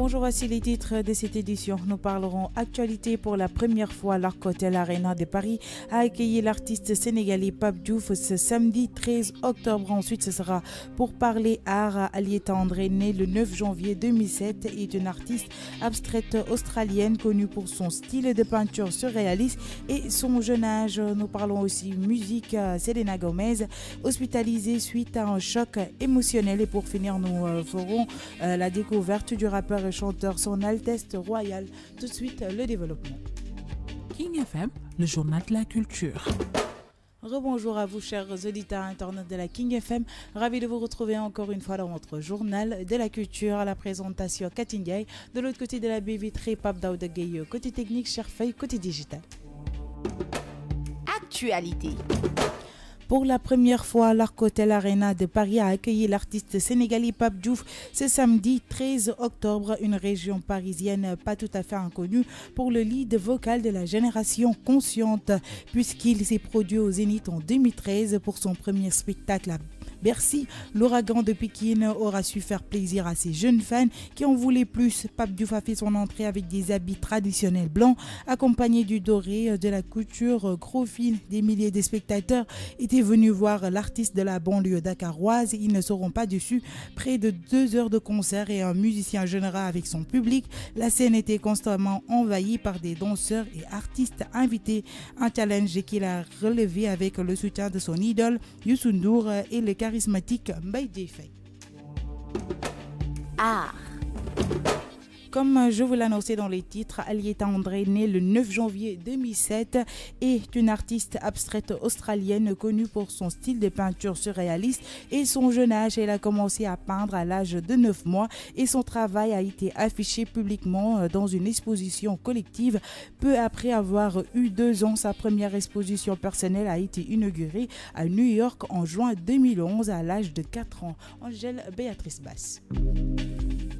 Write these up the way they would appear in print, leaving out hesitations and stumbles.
Bonjour, voici les titres de cette édition. Nous parlerons actualité. Pour la première fois, l'Arc Hotel Arena de Paris a accueilli l'artiste sénégalais Pape Diouf ce samedi 13 octobre. Ensuite, ce sera pour parler art. Alieta André, née le 9 janvier 2007, est une artiste abstraite australienne connue pour son style de peinture surréaliste et son jeune âge. Nous parlons aussi musique. Selena Gomez, hospitalisée suite à un choc émotionnel. Et pour finir, nous ferons la découverte du rappeur et chanteur Son Altesse Royale. Tout de suite, le développement. King FM, le journal de la culture. Rebonjour à vous, chers auditeurs internautes de la King FM. Ravi de vous retrouver encore une fois dans votre journal de la culture. À la présentation, Katin Gaye. De l'autre côté de la baie vitrée, Pape Daouda Gaye. Côté technique, Cherfeuille. Côté digital. Actualité. Pour la première fois, l'Arc Hotel Arena de Paris a accueilli l'artiste sénégalais Pape Diouf ce samedi 13 octobre, une région parisienne pas tout à fait inconnue pour le lead vocal de la génération consciente, puisqu'il s'est produit au Zénith en 2013 pour son premier spectacle à Bercy. L'ouragan de Pékin aura su faire plaisir à ses jeunes fans qui en voulaient plus. Pape Diouf a fait son entrée avec des habits traditionnels blancs, accompagné du doré, de la couture gros fil. Des milliers de spectateurs étaient venus voir l'artiste de la banlieue dakaroise. Ils ne seront pas déçus. Près de 2 heures de concert et un musicien général avec son public. La scène était constamment envahie par des danseurs et artistes invités. Un challenge qu'il a relevé avec le soutien de son idole Youssou N'Dour et le charismatique Mbaye Dièye Faye. Art. Comme je vous l'annonçais dans les titres, Alieta André, née le 9 janvier 2007, est une artiste abstraite australienne connue pour son style de peinture surréaliste et son jeune âge. Elle a commencé à peindre à l'âge de 9 mois et son travail a été affiché publiquement dans une exposition collective. Peu après avoir eu 2 ans, sa première exposition personnelle a été inaugurée à New York en juin 2011 à l'âge de 4 ans. Angèle Béatrice Basse.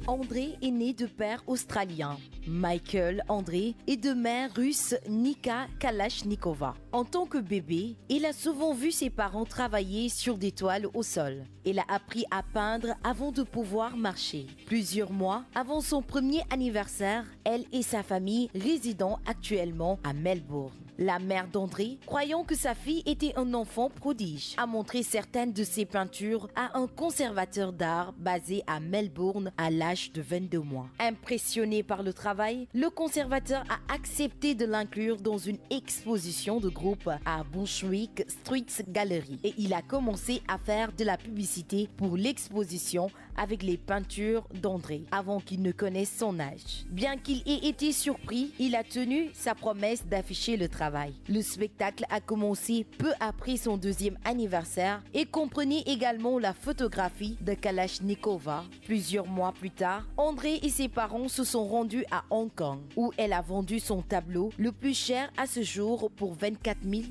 André est né de père australien, Michael André, et de mère russe, Nika Kalashnikova. En tant que bébé, il a souvent vu ses parents travailler sur des toiles au sol. Il a appris à peindre avant de pouvoir marcher. Plusieurs mois avant son premier anniversaire, elle et sa famille résident actuellement à Melbourne. La mère d'André, croyant que sa fille était un enfant prodige, a montré certaines de ses peintures à un conservateur d'art basé à Melbourne à l'âge de 22 mois. Impressionné par le travail, le conservateur a accepté de l'inclure dans une exposition de groupe à Bushwick Street Gallery et il a commencé à faire de la publicité pour l'exposition avec les peintures d'André avant qu'il ne connaisse son âge. Bien qu'il ait été surpris, il a tenu sa promesse d'afficher le travail. Le spectacle a commencé peu après son 2e anniversaire et comprenait également la photographie de Kalashnikova. Plusieurs mois plus tard, André et ses parents se sont rendus à Hong Kong où elle a vendu son tableau le plus cher à ce jour pour $24 000.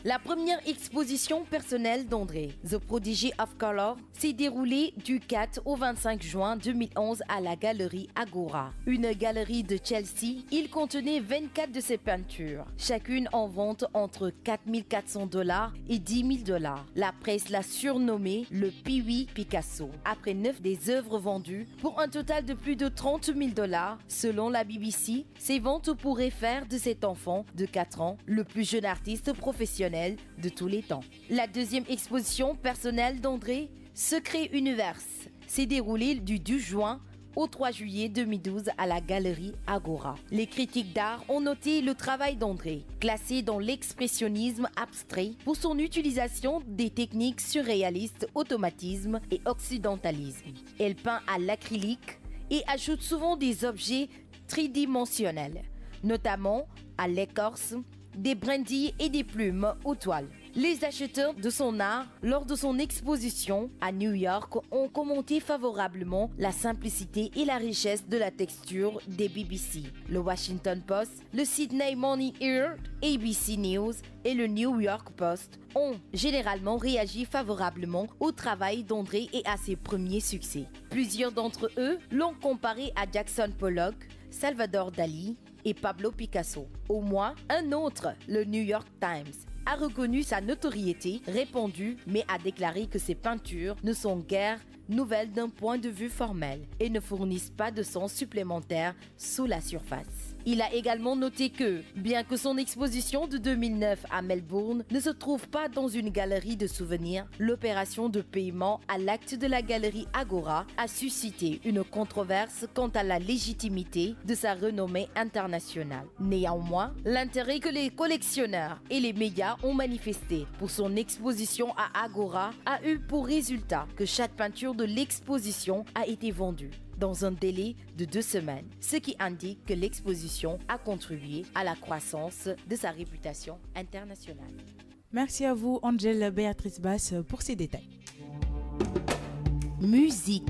La première exposition personnelle d'André, The Prodigy of Color, s'est déroulée du 4 au 25 juin 2011 à la galerie Agora, une galerie de Chelsea. Il contenait 24 de ses peintures, chacune en vente entre $4 400 et $10 000. La presse l'a surnommé le Pee-wee Picasso, après 9 des œuvres vendues pour un total de plus de $30 000. Selon la BBC, ses ventes pourraient faire de cet enfant de 4 ans le plus jeune artiste professionnel de tous les temps. La deuxième exposition personnelle d'André, Secret Universe, s'est déroulée du 2 juin au 3 juillet 2012 à la galerie Agora. Les critiques d'art ont noté le travail d'André, classé dans l'expressionnisme abstrait pour son utilisation des techniques surréalistes, automatisme et occidentalisme. Elle peint à l'acrylique et ajoute souvent des objets tridimensionnels, notamment à l'écorce, des brindilles et des plumes aux toiles. Les acheteurs de son art, lors de son exposition à New York, ont commenté favorablement la simplicité et la richesse de la texture des BBC. Le Washington Post, le Sydney Morning Herald, ABC News et le New York Post ont généralement réagi favorablement au travail d'André et à ses premiers succès. Plusieurs d'entre eux l'ont comparé à Jackson Pollock, Salvador Dali et Pablo Picasso. Au moins un autre, le New York Times, a reconnu sa notoriété répandue mais a déclaré que ses peintures ne sont guère nouvelles d'un point de vue formel et ne fournissent pas de son supplémentaire sous la surface. Il a également noté que, bien que son exposition de 2009 à Melbourne ne se trouve pas dans une galerie de souvenirs, l'opération de paiement à l'acte de la galerie Agora a suscité une controverse quant à la légitimité de sa renommée internationale. Néanmoins, l'intérêt que les collectionneurs et les médias ont manifesté pour son exposition à Agora a eu pour résultat que chaque peinture de l'exposition a été vendue dans un délai de 2 semaines, ce qui indique que l'exposition a contribué à la croissance de sa réputation internationale. Merci à vous, Angel Béatrice Basse, pour ces détails. Musique.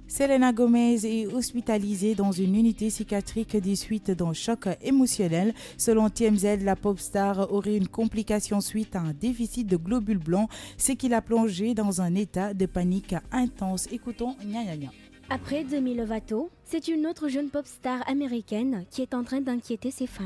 Selena Gomez est hospitalisée dans une unité psychiatrique des suites d'un choc émotionnel. Selon TMZ, la pop star aurait une complication suite à un déficit de globules blancs, ce qui l'a plongée dans un état de panique intense. Écoutons Nya Nya Nya. Après Demi Lovato, c'est une autre jeune pop star américaine qui est en train d'inquiéter ses fans.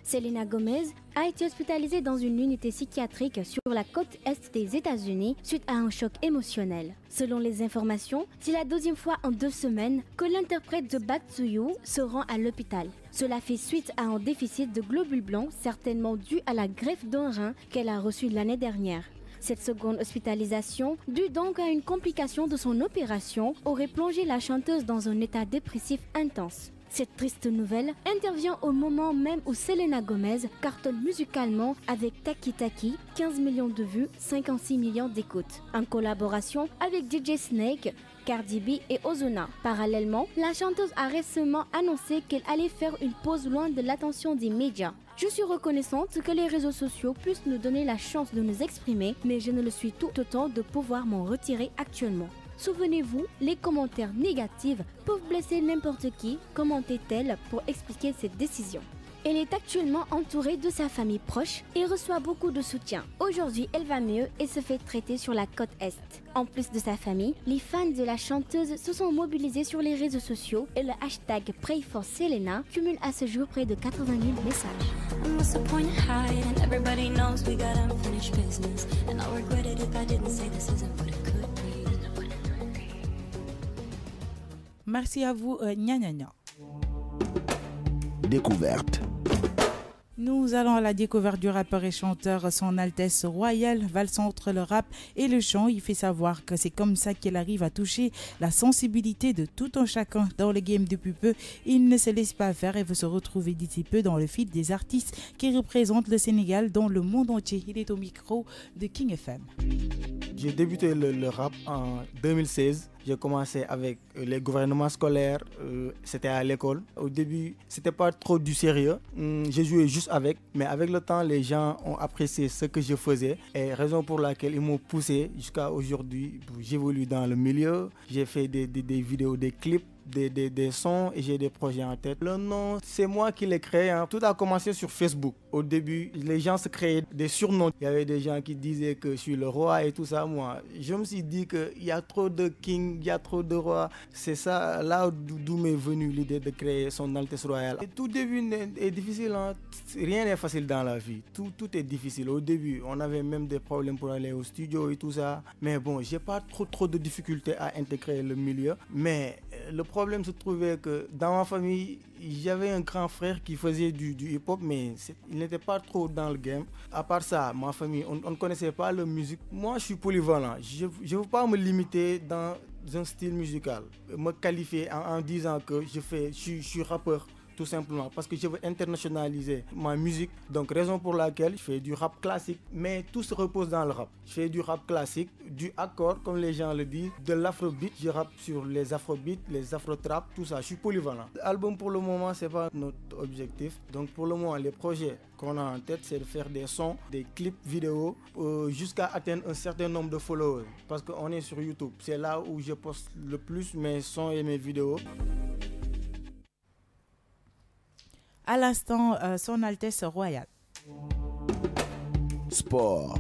Selena Gomez a été hospitalisée dans une unité psychiatrique sur la côte est des États-Unis suite à un choc émotionnel. Selon les informations, c'est la 2e fois en 2 semaines que l'interprète de Back to You se rend à l'hôpital. Cela fait suite à un déficit de globules blancs, certainement dû à la greffe d'un rein qu'elle a reçue l'année dernière. Cette seconde hospitalisation, due donc à une complication de son opération, aurait plongé la chanteuse dans un état dépressif intense. Cette triste nouvelle intervient au moment même où Selena Gomez cartonne musicalement avec Taki Taki, 15 millions de vues, 56 millions d'écoutes, en collaboration avec DJ Snake, Cardi B et Ozuna. Parallèlement, la chanteuse a récemment annoncé qu'elle allait faire une pause loin de l'attention des médias. Je suis reconnaissante que les réseaux sociaux puissent nous donner la chance de nous exprimer, mais je ne le suis tout autant de pouvoir m'en retirer actuellement. Souvenez-vous, les commentaires négatifs peuvent blesser n'importe qui, commentait-elle pour expliquer cette décision. Elle est actuellement entourée de sa famille proche et reçoit beaucoup de soutien. Aujourd'hui, elle va mieux et se fait traiter sur la côte Est. En plus de sa famille, les fans de la chanteuse se sont mobilisés sur les réseaux sociaux et le hashtag #PrayForSelena cumule à ce jour près de 80 000 messages. Merci à vous, Nya Nya Nya. Découverte. Nous allons à la découverte du rappeur et chanteur Son Altesse Royale, valsant entre le rap et le chant. Il fait savoir que c'est comme ça qu'il arrive à toucher la sensibilité de tout un chacun dans le game depuis peu. Il ne se laisse pas faire et veut se retrouver d'ici peu dans le fil des artistes qui représentent le Sénégal dans le monde entier. Il est au micro de King FM. J'ai débuté le rap en 2016. J'ai commencé avec les gouvernements scolaires, c'était à l'école. Au début, c'était pas trop du sérieux. J'ai joué juste avec, mais avec le temps, les gens ont apprécié ce que je faisais. Et raison pour laquelle ils m'ont poussé jusqu'à aujourd'hui. J'évolue dans le milieu, j'ai fait des vidéos, des clips, des sons et j'ai des projets en tête. Le nom, c'est moi qui l'ai créé. Tout a commencé sur Facebook. Au début, les gens se créaient des surnoms. Il y avait des gens qui disaient que je suis le roi et tout ça. Moi, je me suis dit qu'il y a trop de kings, il y a trop de rois. C'est ça, là d'où m'est venue l'idée de créer Son Altesse Royale. Et tout début est difficile. Rien n'est facile dans la vie. Tout est difficile. Au début, on avait même des problèmes pour aller au studio et tout ça. Mais bon, j'ai pas trop de difficultés à intégrer le milieu. Mais le problème se trouvait que dans ma famille, j'avais un grand frère qui faisait du hip-hop, mais il n'était pas trop dans le game. À part ça, ma famille, on ne connaissait pas la musique. Moi, je suis polyvalent. Je ne veux pas me limiter dans un style musical. Me qualifier en disant que je suis rappeur. Tout simplement parce que je veux internationaliser ma musique. Donc raison pour laquelle je fais du rap classique. Mais tout se repose dans le rap. Je fais du rap classique, du hardcore comme les gens le disent, de l'afrobeat. Je rappe sur les afrobeats, les afro-trap, tout ça. Je suis polyvalent. L'album pour le moment, c'est pas notre objectif. Donc pour le moment, les projets qu'on a en tête, c'est de faire des sons, des clips vidéo jusqu'à atteindre un certain nombre de followers. Parce qu'on est sur YouTube. C'est là où je poste le plus mes sons et mes vidéos. À l'instant, Son Altesse Royale. Sport.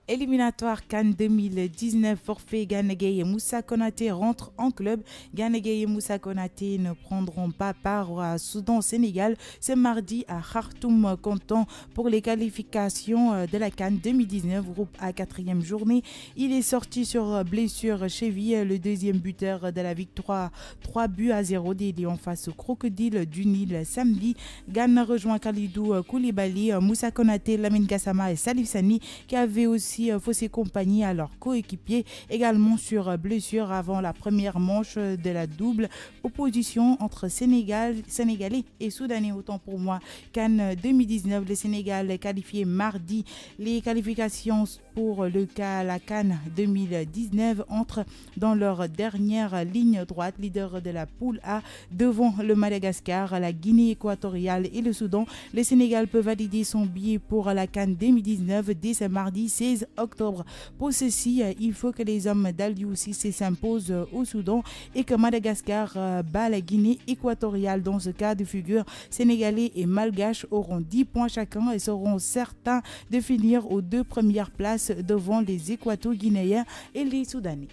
Éliminatoire Cannes 2019, forfait Gana Gueye et Moussa Konaté rentrent en club. Gana Gueye et Moussa Konaté ne prendront pas part à Soudan-Sénégal ce mardi à Khartoum, comptant pour les qualifications de la Cannes 2019, groupe A, 4e journée. Il est sorti sur blessure cheville, le deuxième buteur de la victoire, 3-0 des Lions face au Crocodile du Nil samedi. Ghana rejoint Khalidou Koulibaly, Moussa Konaté, Lamine Gassama et Salif Sani qui avaient aussi faussé compagnie à leurs coéquipiers, également sur blessure avant la première manche de la double opposition entre Sénégalais et Soudanais. Autant pour moi, Cannes 2019, le Sénégal est qualifié mardi. Les qualifications pour la Cannes 2019 entrent dans leur dernière ligne droite, leader de la poule A devant le Madagascar, la Guinée équatoriale et le Soudan. Le Sénégal peut valider son billet pour la Cannes 2019 dès ce mardi 16 octobre. Pour ceci, il faut que les hommes d'Aliou Cissé s'imposent au Soudan et que Madagascar bat la Guinée équatoriale. Dans ce cas de figure, Sénégalais et Malgaches auront 10 points chacun et seront certains de finir aux 2 premières places devant les Équato-Guinéens et les Soudanais.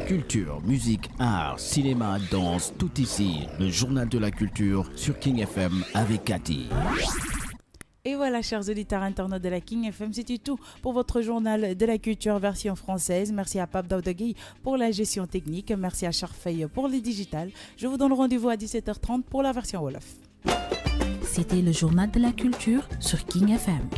Culture, musique, art, cinéma, danse, tout ici. Le journal de la culture sur King FM avec Cathy. Et voilà, chers auditeurs internautes de la King FM, c'était tout pour votre journal de la culture version française. Merci à Pape Daoudagui pour la gestion technique. Merci à Charfey pour les digitales. Je vous donne rendez-vous à 17h30 pour la version Wolof. C'était le journal de la culture sur King FM.